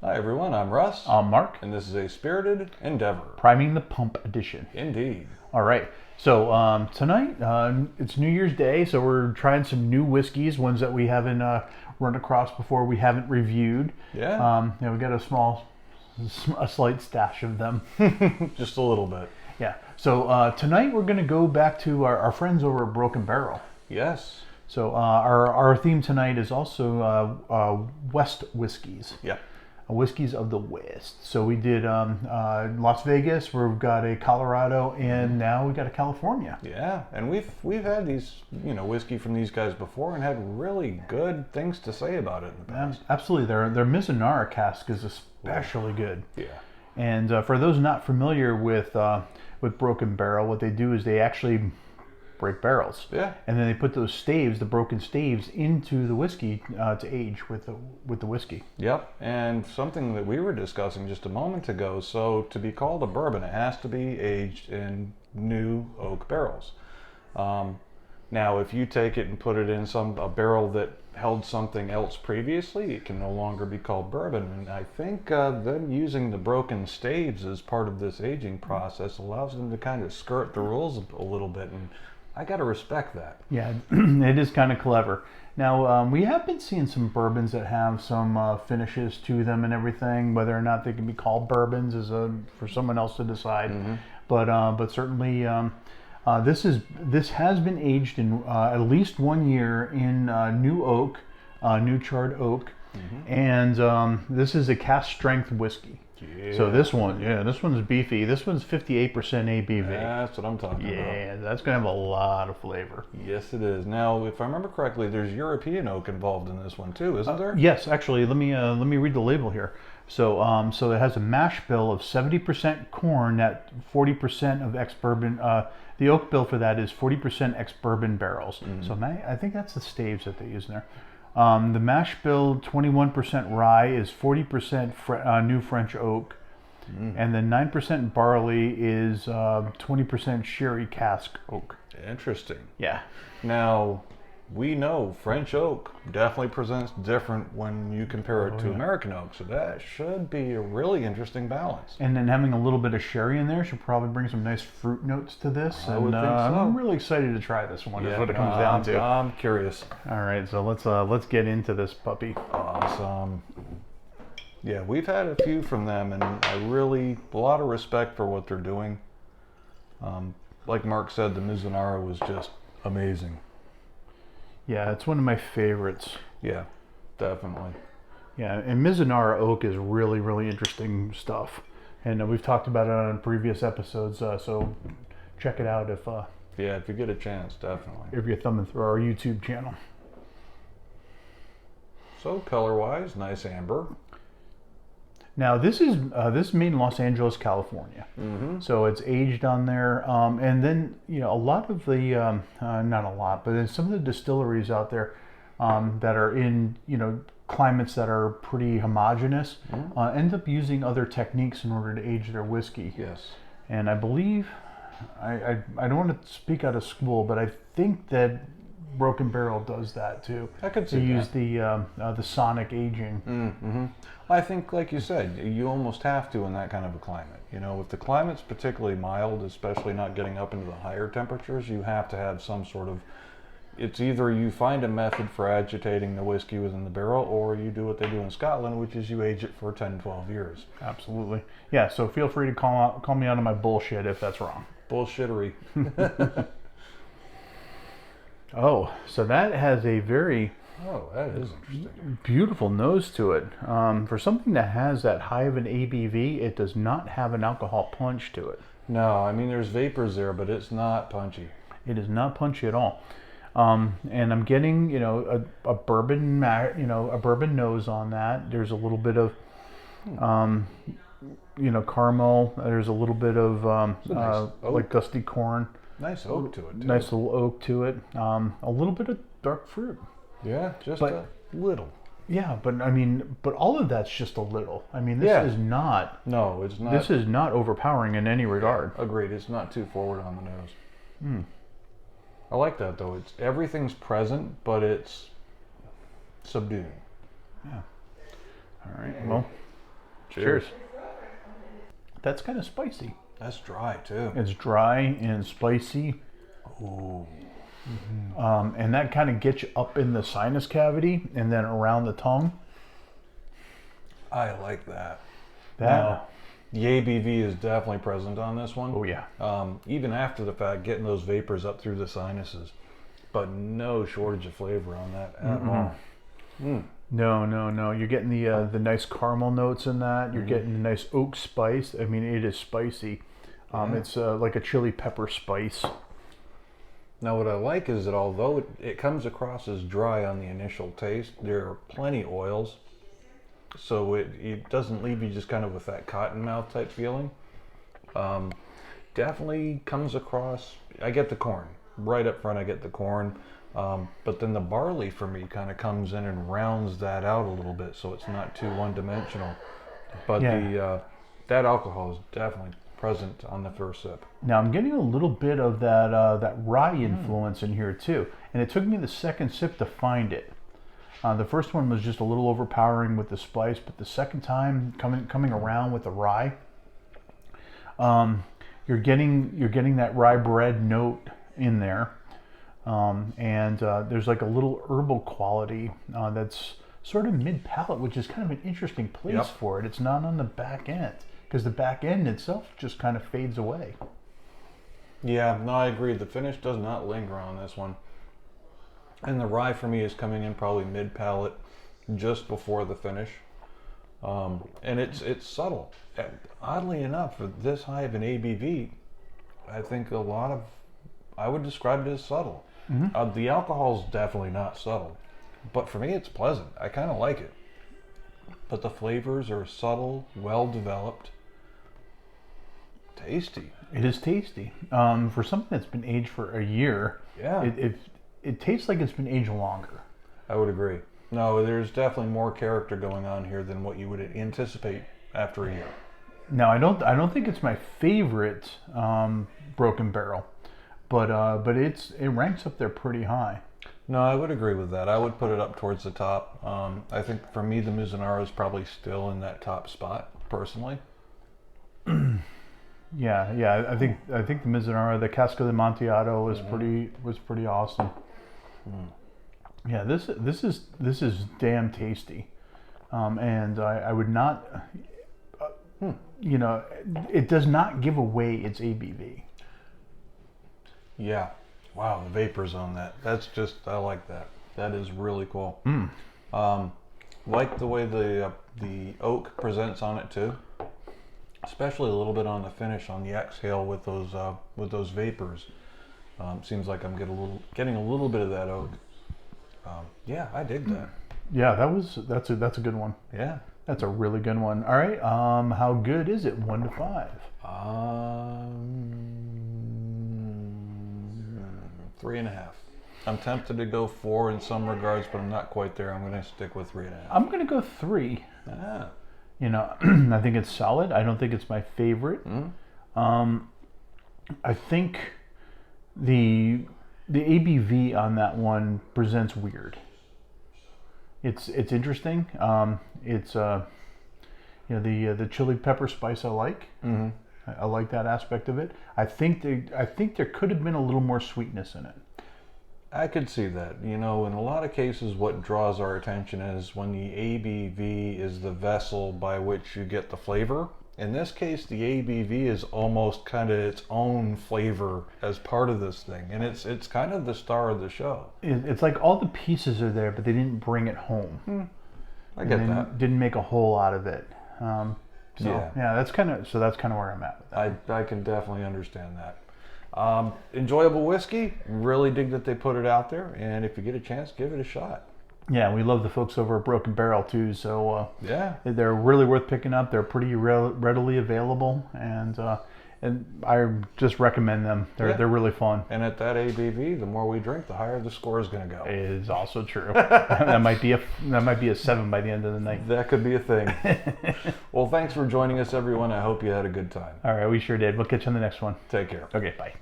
Hi everyone, I'm Russ. I'm Mark. And this is a spirited endeavor. Priming the Pump edition. Indeed. All right. So tonight, it's New Year's Day, so we're trying some new whiskeys, ones that we haven't run across before, we haven't reviewed. Yeah. We got a slight stash of them. Just a little bit. Yeah. So tonight we're going to go back to our friends over at Broken Barrel. Yes. So our theme tonight is also West whiskeys. Yeah. Whiskeys of the West. So we did Las Vegas, we've got a Colorado, and now we got a California. Yeah, and we've had these, whiskey from these guys before and had really good things to say about it in the past. Absolutely. Their Mizunara cask is especially good. Yeah. And for those not familiar with Broken Barrel, what they do is they actually break barrels. Yeah. And then they put those staves, the broken staves, into the whiskey to age with the whiskey. Yep. And something that we were discussing just a moment ago. So to be called a bourbon, it has to be aged in new oak barrels. Now, if you take it and put it in a barrel that held something else previously, it can no longer be called bourbon. And I think them using the broken staves as part of this aging process allows them to kind of skirt the rules a little bit, and I got to respect that. Yeah, it is kind of clever. Now, we have been seeing some bourbons that have some finishes to them and everything. Whether or not they can be called bourbons is for someone else to decide. Mm-hmm. But certainly, this has been aged in at least 1 year in new oak, new charred oak, mm-hmm. and this is a cask strength whiskey. Yeah. So this one's beefy. This one's 58% ABV. That's what I'm talking about. Yeah, that's gonna have a lot of flavor. Yes, it is. Now, if I remember correctly, there's European oak involved in this one too, isn't there? Yes, actually. Let me read the label here. So so it has a mash bill of 70% corn at 40% of ex-bourbon. The oak bill for that is 40% ex-bourbon barrels. Mm-hmm. So I think that's the staves that they use in there. The mash bill, 21% rye, is 40% new French oak, and then 9% barley is 20% sherry cask oak. Interesting. Yeah. Now, we know French oak definitely presents different when you compare it to American oak, so that should be a really interesting balance. And then having a little bit of sherry in there should probably bring some nice fruit notes to this. I would think so. I'm really excited to try this one. Is what it comes down to. I'm curious. All right, so let's get into this puppy. Awesome. Yeah, we've had a few from them, and a lot of respect for what they're doing. Like Mark said, the Mizunara was just amazing. Yeah, it's one of my favorites. Yeah, definitely. Yeah, and Mizunara oak is really, really interesting stuff. And we've talked about it on previous episodes, so check it out if you get a chance, definitely. If you're thumbing through our YouTube channel. So color-wise, nice amber. Now this is made in Los Angeles, California. Mm-hmm. So it's aged on there, and then a lot of the not a lot, but then some of the distilleries out there that are in climates that are pretty homogeneous end up using other techniques in order to age their whiskey. Yes. And I believe I don't want to speak out of school, but I think that Broken Barrel does that too. I could see they use the sonic aging. Mm-hmm. I think, like you said, you almost have to in that kind of a climate. If the climate's particularly mild, especially not getting up into the higher temperatures, you have to have some sort of. It's either you find a method for agitating the whiskey within the barrel, or you do what they do in Scotland, which is you age it for 10, 12 years. Absolutely. Yeah. So feel free to call me out on my bullshit if that's wrong. Bullshittery. Oh, so that has a very that is interesting. Beautiful nose to it. For something that has that high of an ABV, it does not have an alcohol punch to it. No, I mean there's vapors there, but it's not punchy. It is not punchy at all. And I'm getting a bourbon a bourbon nose on that. There's a little bit of caramel. There's a little bit of nice like dusty corn. Nice oak to it, too. Nice little oak to it. A little bit of dark fruit. Yeah, just a little. Yeah, but all of that's just a little. I mean, this is not. No, it's not. This is not overpowering in any regard. Agreed. It's not too forward on the nose. I like that though. Everything's present, but it's subdued. Yeah. All right. Well, Cheers. That's kind of spicy. That's dry too. It's dry and spicy. Ooh. And that kind of gets you up in the sinus cavity and then around the tongue. I like that. That. The ABV is definitely present on this one. Oh yeah. Even after the fact, getting those vapors up through the sinuses, but no shortage of flavor on that at all. No. You're getting the nice caramel notes in that. You're getting the nice oak spice. I mean, it is spicy. It's like a chili pepper spice. Now, what I like is that although it comes across as dry on the initial taste, there are plenty oils. So it doesn't leave you just kind of with that cotton mouth type feeling. Definitely comes across, I get the corn. Right up front I get the corn. But then the barley for me kind of comes in and rounds that out a little bit so it's not too one-dimensional. But that alcohol is definitely present on the first sip. Now I'm getting a little bit of that rye influence in here too. And it took me the second sip to find it. The first one was just a little overpowering with the spice, but the second time coming around with the rye, you're getting that rye bread note in there, and there's like a little herbal quality that's sort of mid palate, which is kind of an interesting place for it. It's not on the back end because the back end itself just kind of fades away. Yeah, no, I agree. The finish does not linger on this one. And the rye for me is coming in probably mid-palate, just before the finish. And it's subtle. Oddly enough, for this high of an ABV, I think I would describe it as subtle. The alcohol's definitely not subtle. But for me, it's pleasant. I kind of like it. But the flavors are subtle, well-developed, tasty. It is tasty. For something that's been aged for a year, it tastes like it's been aged longer. I would agree. No, there's definitely more character going on here than what you would anticipate after a year. Now, I don't think it's my favorite Broken Barrel, but it ranks up there pretty high. No, I would agree with that. I would put it up towards the top. I think for me, the Mizunara is probably still in that top spot, personally. Yeah. I think the Mizunara, the Cask of Amontillado was pretty awesome. Yeah, this is damn tasty, and I would not, it does not give away its ABV. Yeah, wow, the vapors on that. I like that. That is really cool. Like the way the oak presents on it too, especially a little bit on the finish on the exhale with those vapors. Seems like I'm getting a little bit of that oak. Yeah, I dig that. Yeah, that's a good one. Yeah, that's a really good one. All right, how good is it? 1 to 5. 3.5. I'm tempted to go 4 in some regards, but I'm not quite there. I'm going to stick with 3.5. I'm going to go 3. Ah. I think it's solid. I don't think it's my favorite. I think the ABV on that one presents weird. It's interesting. It's the chili pepper spice I like. I like that aspect of it. I think there could have been a little more sweetness in it. I could see that. In a lot of cases, what draws our attention is when the ABV is the vessel by which you get the flavor. In this case, the ABV is almost kind of its own flavor as part of this thing, and it's kind of the star of the show. It's like all the pieces are there, but they didn't bring it home. I get that. Didn't make a whole out of it. That's kind of where I'm at with that. I can definitely understand that. Enjoyable whiskey. Really dig that they put it out there, and if you get a chance, give it a shot. Yeah, we love the folks over at Broken Barrel too. So they're really worth picking up. They're pretty readily available, and I just recommend them. They're really fun. And at that ABV, the more we drink, the higher the score is going to go. It is also true. that might be a 7 by the end of the night. That could be a thing. Well, thanks for joining us, everyone. I hope you had a good time. All right, we sure did. We'll catch you on the next one. Take care. Okay, bye.